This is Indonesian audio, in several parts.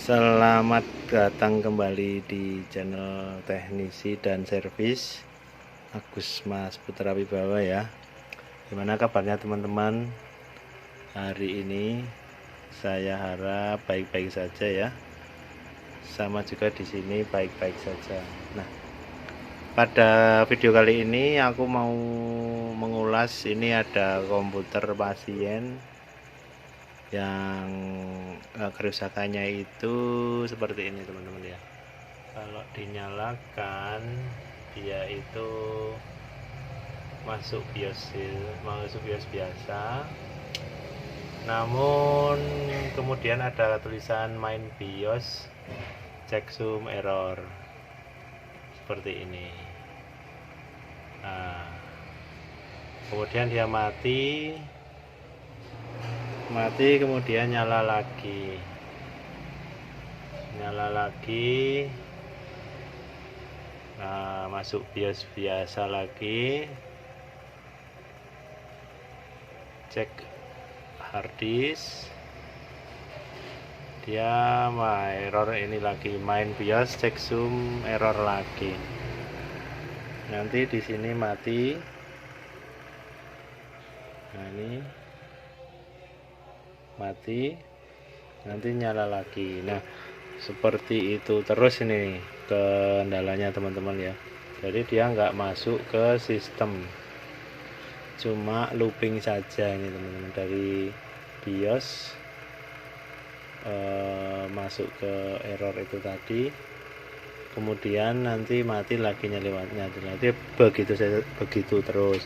Selamat datang kembali di channel teknisi dan servis Agus Mas Putra Wibawa ya. Gimana kabarnya teman-teman? Hari ini saya harap baik-baik saja ya. Sama juga di sini baik-baik saja. Nah, pada video kali ini aku mau mengulas, ini ada komputer pasien yang kerusakannya itu seperti ini teman-teman ya. Kalau dinyalakan dia itu masuk BIOS biasa, namun kemudian ada tulisan main BIOS checksum error seperti ini. Nah, kemudian dia mati, kemudian nyala lagi, nah, masuk BIOS biasa lagi, cek harddisk, dia error ini lagi, main BIOS checksum error lagi. Nanti di sini mati. Nah, ini mati, nanti nyala lagi. Nah, seperti itu terus ini kendalanya teman-teman ya. Jadi dia nggak masuk ke sistem, cuma looping saja ini teman-teman, dari BIOS masuk ke error itu tadi, kemudian nanti mati lagi, nanti begitu terus.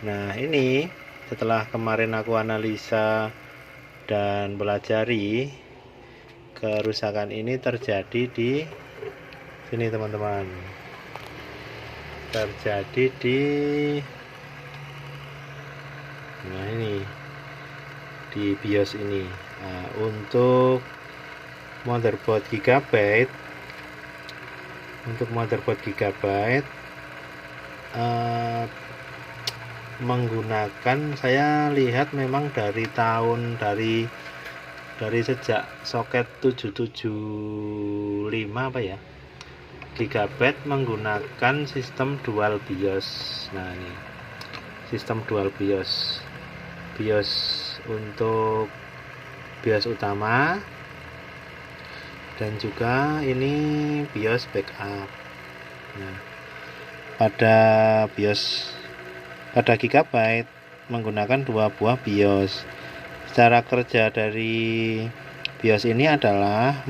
Nah, ini setelah kemarin aku analisa dan pelajari, kerusakan ini terjadi di sini teman-teman, terjadi di ini di BIOS ini. Nah, untuk motherboard Gigabyte, menggunakan, saya lihat memang dari sejak soket 775 apa ya, Gigabyte menggunakan sistem dual BIOS. Nah, ini sistem dual BIOS untuk BIOS utama, dan juga ini BIOS backup. Nah, pada Gigabyte menggunakan dua buah BIOS. Cara kerja dari BIOS ini adalah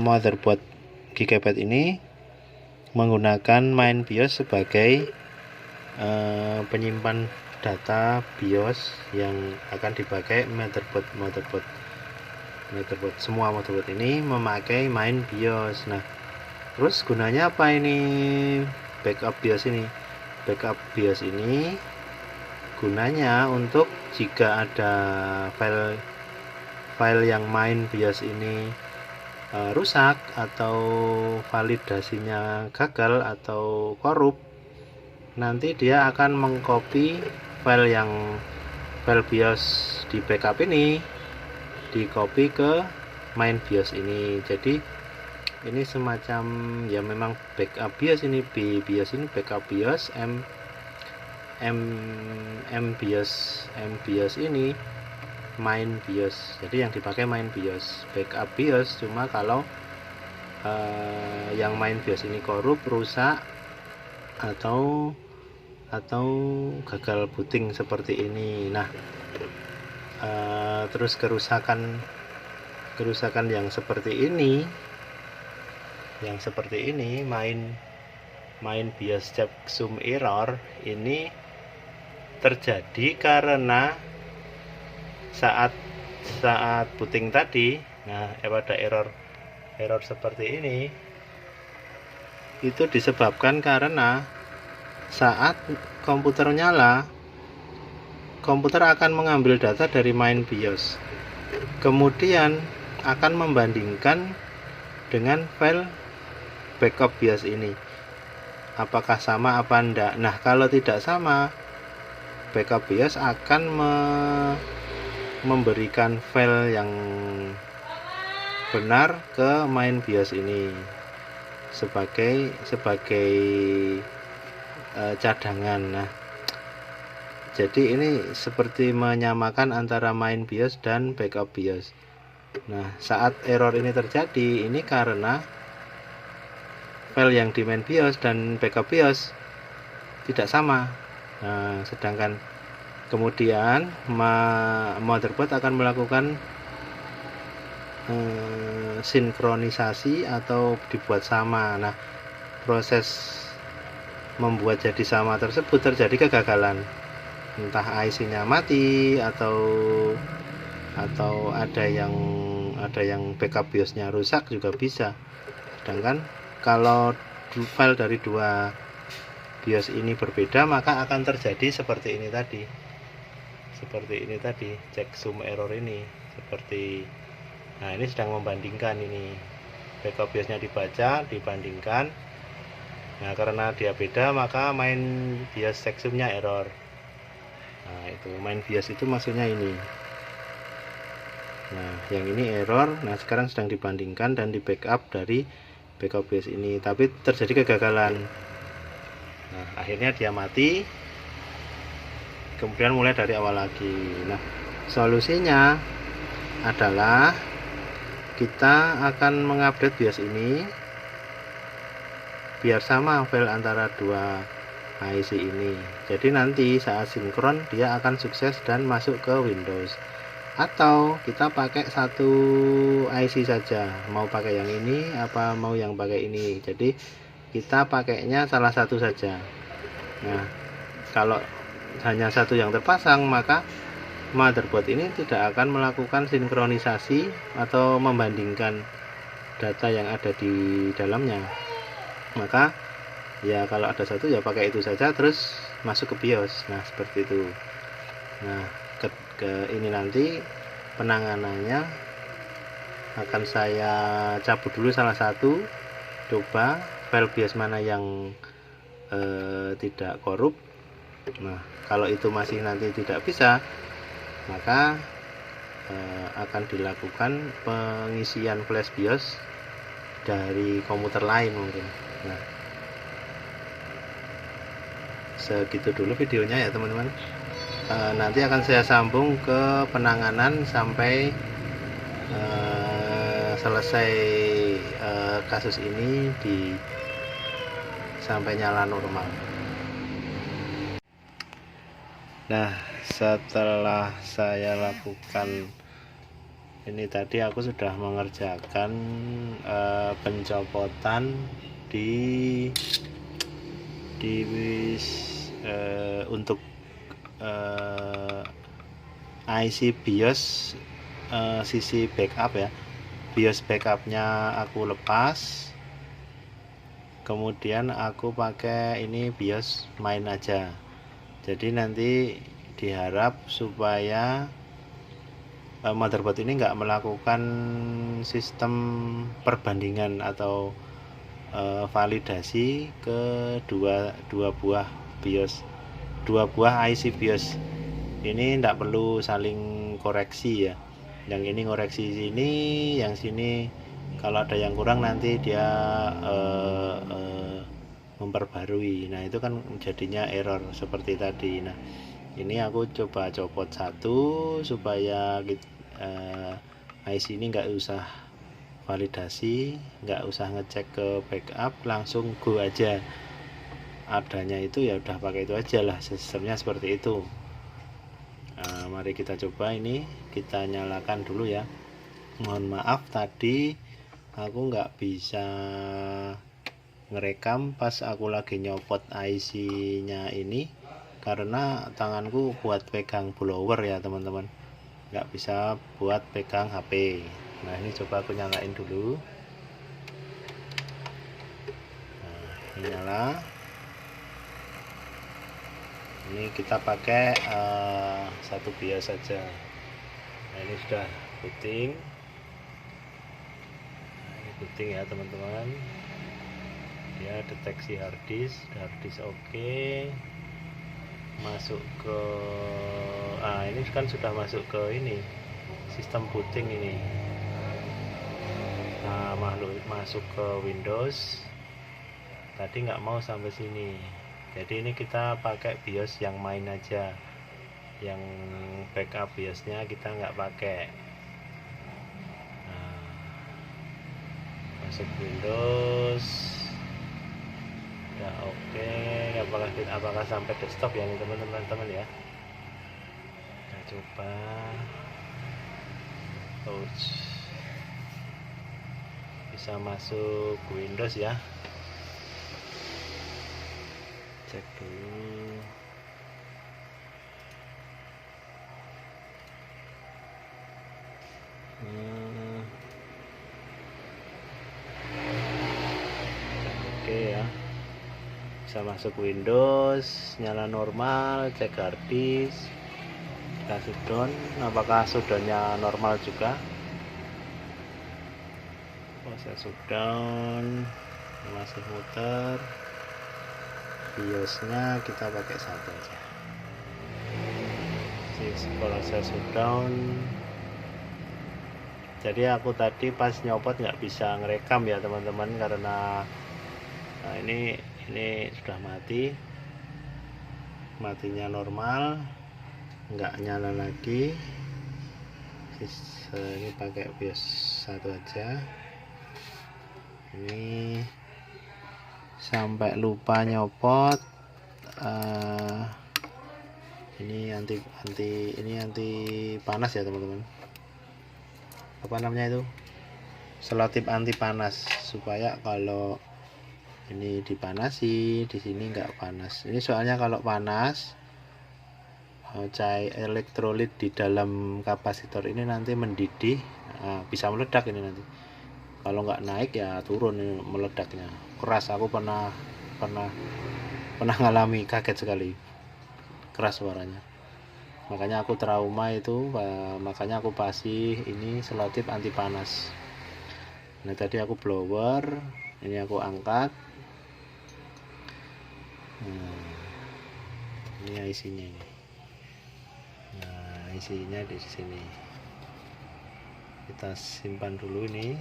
motherboard Gigabyte ini menggunakan main BIOS sebagai penyimpan data BIOS yang akan dipakai motherboard. Semua motherboard ini memakai main BIOS. Nah, terus gunanya apa ini backup BIOS ini? Backup BIOS ini gunanya untuk jika ada file yang main BIOS ini rusak atau validasinya gagal atau korup, nanti dia akan mengcopy file BIOS di backup ini, di copy ke main BIOS ini. Jadi ini semacam ya, memang backup BIOS ini, backup BIOS, MBIOS ini main BIOS. Jadi yang dipakai main BIOS, backup BIOS. Cuma kalau yang main BIOS ini korup, rusak, atau gagal booting seperti ini. Nah, terus kerusakan yang seperti ini, main BIOS checksum error ini terjadi karena saat booting tadi. Nah, pada error seperti ini itu disebabkan karena saat komputer nyala, komputer akan mengambil data dari main BIOS, kemudian akan membandingkan dengan file backup BIOS ini, apakah sama apa enggak. Nah, kalau tidak sama, backup BIOS akan memberikan file benar ke main BIOS ini sebagai cadangan. Nah, jadi ini seperti menyamakan antara main BIOS dan backup BIOS. Nah, saat error ini terjadi, ini karena file yang di main BIOS dan backup BIOS tidak sama. Nah, sedangkan kemudian motherboard akan melakukan sinkronisasi atau dibuat sama. Nah, proses membuat jadi sama tersebut terjadi kegagalan, entah IC-nya mati atau ada yang backup BIOS-nya rusak juga bisa. Sedangkan kalau file dari dua BIOS ini berbeda, maka akan terjadi seperti ini tadi, checksum error ini seperti. Nah, ini sedang membandingkan, ini backup BIOS-nya dibaca, dibandingkan. Nah, karena dia beda, maka main BIOS checksumnya error. Nah, itu main BIOS itu maksudnya ini. Nah, yang ini error. Nah, sekarang sedang dibandingkan dan di backup dari backup BIOS ini, tapi terjadi kegagalan. Nah, akhirnya dia mati, kemudian mulai dari awal lagi. Nah, solusinya adalah kita akan mengupdate BIOS ini biar sama file antara dua IC ini. Jadi nanti saat sinkron dia akan sukses dan masuk ke Windows. Atau kita pakai satu IC saja, mau pakai yang ini apa mau yang pakai ini. Jadi kita pakainya salah satu saja. Nah, kalau hanya satu yang terpasang, maka motherboard ini tidak akan melakukan sinkronisasi atau membandingkan data yang ada di dalamnya. Maka ya kalau ada satu ya pakai itu saja terus masuk ke BIOS. Nah, seperti itu. Nah, ini nanti penanganannya akan saya cabut dulu salah satu, coba file BIOS mana yang tidak korup. Nah, kalau itu masih nanti tidak bisa, maka akan dilakukan pengisian flash BIOS dari komputer lain mungkin. Nah, segitu dulu videonya ya teman-teman. Nanti akan saya sambung ke penanganan sampai selesai kasus ini sampai nyala normal. Nah, setelah saya lakukan ini tadi, aku sudah mengerjakan pencopotan untuk IC BIOS sisi backup ya. BIOS backupnya aku lepas, kemudian aku pakai ini BIOS main aja. Jadi nanti diharap supaya motherboard ini nggak melakukan sistem perbandingan atau validasi ke dua buah BIOS, dua buah IC BIOS. Ini tidak perlu saling koreksi ya. Yang ini koreksi sini, yang sini kalau ada yang kurang nanti dia memperbarui. Nah, itu kan jadinya error seperti tadi. Nah, ini aku coba copot satu supaya IC ini nggak usah validasi, nggak usah ngecek ke backup, langsung go aja. Adanya itu ya udah pakai itu aja lah, sistemnya seperti itu. Mari kita coba ini, kita nyalakan dulu ya. Mohon maaf tadi aku nggak bisa ngerekam pas aku lagi nyopot IC nya ini karena tanganku buat pegang blower ya teman-teman, nggak bisa buat pegang HP. Nah, ini coba aku nyalain dulu. Nah, ini nyala. Ini kita pakai satu BIOS saja. Nah, ini sudah booting. Nah, ini booting ya teman-teman. Dia deteksi harddisk oke. Masuk ke ini kan sudah masuk ke ini sistem booting ini. masuk ke Windows. Tadi nggak mau sampai sini, jadi ini kita pakai BIOS yang main aja, yang backup BIOSnya kita nggak pakai. Masuk Windows, udah oke. Apakah sampai desktop ya nih teman-teman ya. Kita coba bisa masuk Windows ya. Cek dulu. Oke ya, bisa masuk Windows, nyala normal, cek hard disk, kita shutdown. Apakah shutdownnya normal juga? Proses shutdown masih muter. BIOSnya kita pakai satu aja. Proses shutdown. Jadi aku tadi pas nyopot nggak bisa ngerekam ya teman-teman, karena ini sudah matinya normal, nggak nyala lagi. Ini pakai BIOS satu aja. Ini sampai lupa nyopot. Ini anti panas ya teman-teman. Apa namanya itu? Selotip anti panas, supaya kalau ini dipanasi, di sini nggak panas. Ini soalnya kalau panas, cair elektrolit di dalam kapasitor ini nanti mendidih, bisa meledak ini nanti. Kalau nggak naik ya turun ini meledaknya, keras. Aku pernah ngalami, kaget sekali, keras suaranya. Makanya aku trauma itu, makanya aku pasih ini selotip anti panas. Nah tadi aku blower, ini aku angkat. Ini IC-nya ini. Nah IC-nya di sini. Kita simpan dulu ini.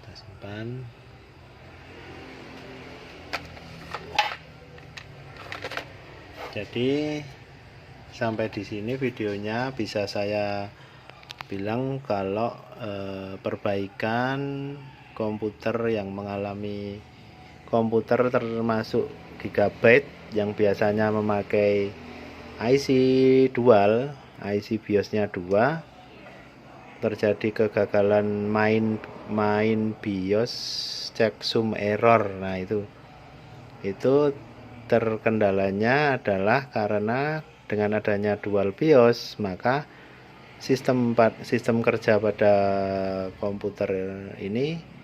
Kita simpan. Jadi sampai di sini videonya. Bisa saya bilang kalau perbaikan komputer yang mengalami komputer termasuk Gigabyte yang biasanya memakai IC dual, IC BIOSnya 2, terjadi kegagalan main BIOS, checksum error. Nah itu terkendalanya adalah karena dengan adanya dual BIOS, maka sistem kerja pada komputer ini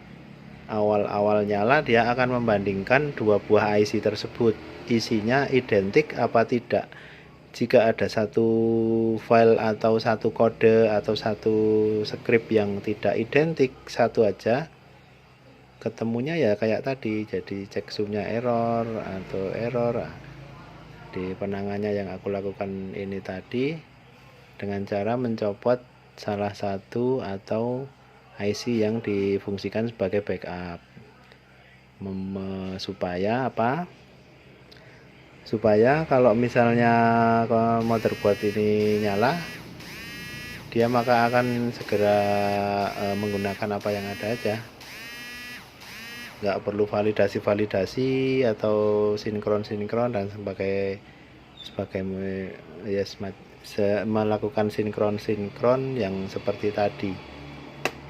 awal nyala dia akan membandingkan dua buah IC tersebut, isinya identik apa tidak. Jika ada satu file atau satu kode atau satu script yang tidak identik, satu aja, ketemunya ya kayak tadi, jadi checksumnya error atau error. Di penangannya yang aku lakukan ini tadi dengan cara mencopot salah satu atau IC yang difungsikan sebagai backup, supaya apa? Supaya kalau misalnya motherboard ini nyala, dia maka akan segera menggunakan apa yang ada aja. Nggak perlu validasi atau sinkron dan sebagai ya, melakukan sinkron yang seperti tadi,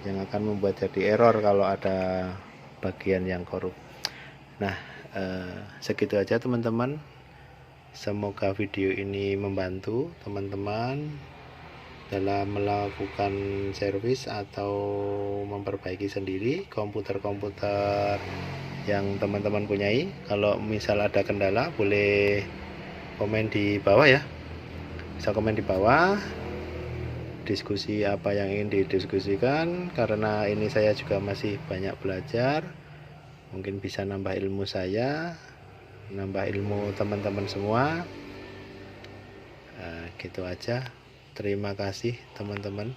yang akan membuat jadi error kalau ada bagian yang korup. Nah segitu aja teman-teman. Semoga video ini membantu teman-teman dalam melakukan servis atau memperbaiki sendiri komputer-komputer yang teman-teman punyai. Kalau misal ada kendala, boleh komen di bawah ya. Bisa komen di bawah, diskusi apa yang ingin didiskusikan, karena ini saya juga masih banyak belajar. Mungkin bisa nambah ilmu saya, nambah ilmu teman-teman semua. Gitu aja. Terima kasih teman-teman.